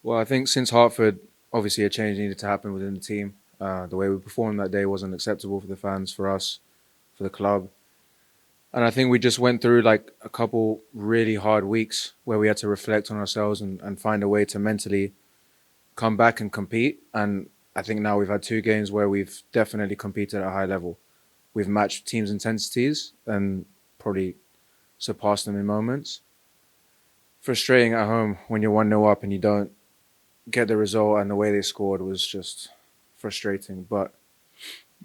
Well, I think since Hartford, obviously a change needed to happen within the team. The way we performed that day wasn't acceptable for the fans, for us, for the club. And I think we just went through like a couple really hard weeks where we had to reflect on ourselves and find a way to mentally come back and compete. And I think now we've had two games where we've definitely competed at a high level. We've matched teams' intensities and probably surpassed them in moments. Frustrating at home when you're 1-0 up and you don't get the result, and the way they scored was just frustrating. But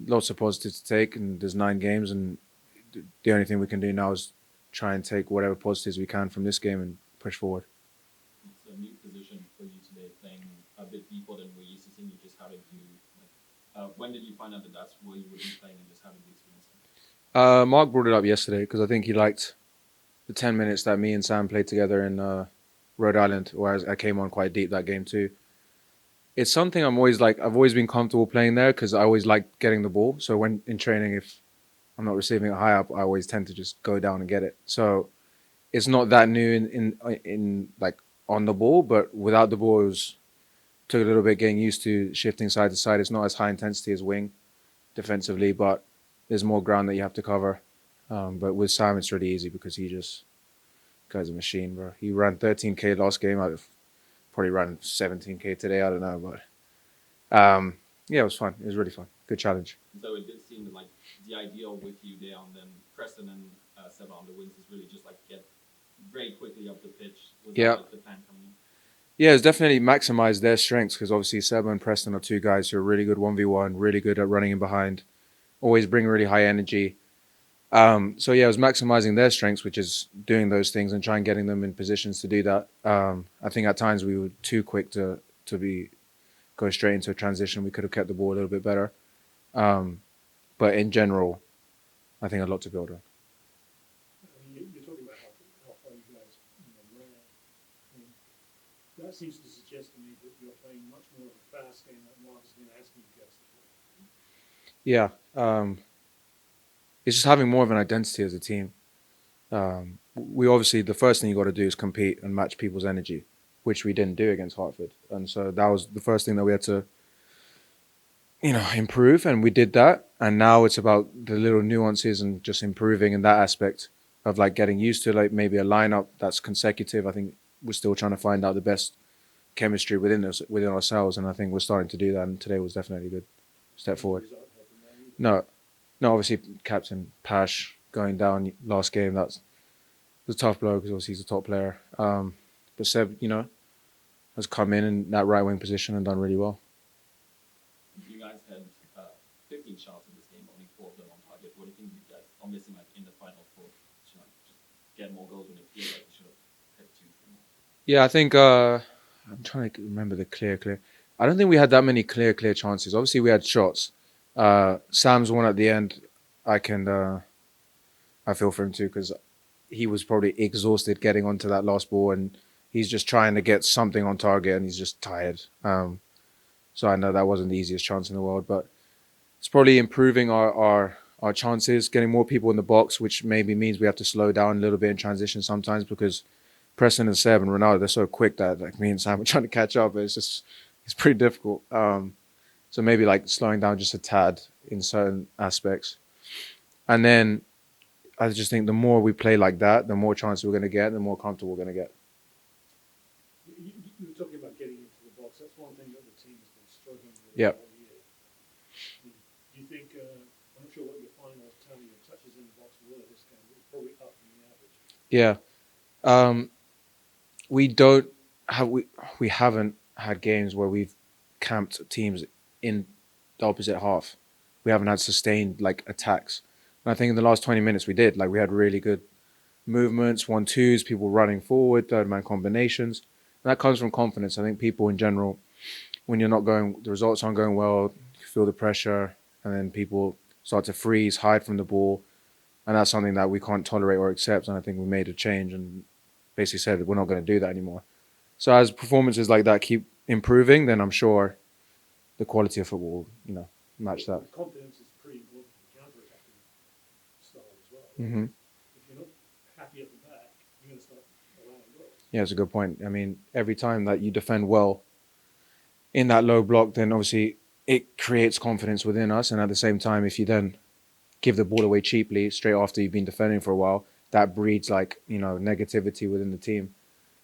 lots of positives to take, and there's 9 games, and the only thing we can do now is try and take whatever positives we can from this game and push forward. It's a new position for you today, playing a bit deeper than we're used to seeing you. Just how did you like? When did you find out that that's where you would be playing, and just how did you experience it? Mark brought it up yesterday because I think he liked the 10 minutes that me and Sam played together in Rhode Island, where I came on quite deep that game too. It's something I've always been comfortable playing there because I always like getting the ball. So when in training, if I'm not receiving it high up, I always tend to just go down and get it. So it's not that new in like on the ball, but without the ball, it was took a little bit getting used to shifting side to side. It's not as high intensity as wing defensively, but there's more ground that you have to cover. But with Sam, it's really easy because he just guy's a machine, bro. He ran 13K last game. I've probably ran 17K today. I don't know, but yeah, it was fun. It was really fun. Good challenge. So it did seem that like the ideal with you there on then Preston and Seba on the wings is really just like get very quickly up the pitch. Was that Yeah, like the plan coming in? yeah, it's definitely maximized their strengths because obviously Seba and Preston are two guys who are really good 1v1, really good at running in behind, always bring really high energy. So yeah, it was maximizing their strengths, which is doing those things and trying getting them in positions to do that. I think at times we were too quick to be go straight into a transition. We could have kept the ball a little bit better. Um, but in general, I think a lot to build on. I mean, you're talking about how far you guys ran. I mean, that seems to suggest to me that you're playing much more of a fast game that Mark has been asking you guys to play. Yeah, it's just having more of an identity as a team. We obviously the first thing you got to do is compete and match people's energy, which we didn't do against Hartford, and so that was the first thing that we had to improve, and we did that. And now it's about the little nuances and just improving in that aspect of like getting used to like maybe a lineup that's consecutive. I think we're still trying to find out the best chemistry within ourselves, and I think we're starting to do that. And today was definitely a good step forward. Injuries aren't helping there either. No, no, obviously Captain Pash going down last game. That's a tough blow because obviously he's a top player. But Seb, has come in that right wing position and done really well. You guys had 15 shots in this game, only 4 of them on target. What do you think you guys are missing like in the final four to like just get more goals when it feels like you should have had 2, 3 more? Yeah, I think I'm trying to remember the clear. I don't think we had that many clear chances. Obviously, we had shots. Sam's one at the end. I can I feel for him too because he was probably exhausted getting onto that last ball, and he's just trying to get something on target, and he's just tired. So I know that wasn't the easiest chance in the world, but it's probably improving our chances, getting more people in the box, which maybe means we have to slow down a little bit in transition sometimes because Preston and Seb and Ronaldo, they're so quick that like me and Sam are trying to catch up. But it's pretty difficult. So maybe like slowing down just a tad in certain aspects, and then I just think the more we play like that, the more chances we're going to get, the more comfortable we're going to get. You were talking about getting into the box. That's one thing that the team has been struggling with Yeah, all year. I mean, do you think, I'm not sure what your final tally of touches in the box were this game, but it's probably up from the average. yeah. Um, we don't have we haven't had games where we've camped teams in the opposite half. We haven't had sustained like attacks. And I think in the last 20 minutes we did. Like we had really good movements, 1-2s, people running forward, third man combinations. And that comes from confidence. I think people in general, when the results aren't going well, you feel the pressure, and then people start to freeze, hide from the ball, and that's something that we can't tolerate or accept. And I think we made a change and basically said that we're not going to do that anymore. So as performances like that keep improving, then I'm sure the quality of football, match that. But confidence is pretty important for the counter-attacking style as well. Hmm. If you're not happy at the back, you're going to start allowing goals. Yeah, it's a good point. I mean, every time that you defend well in that low block, then obviously it creates confidence within us. And at the same time, if you then give the ball away cheaply straight after you've been defending for a while, that breeds like negativity within the team.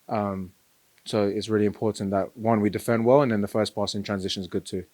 So it's really important that one, we defend well, and then the first pass in transition is good too.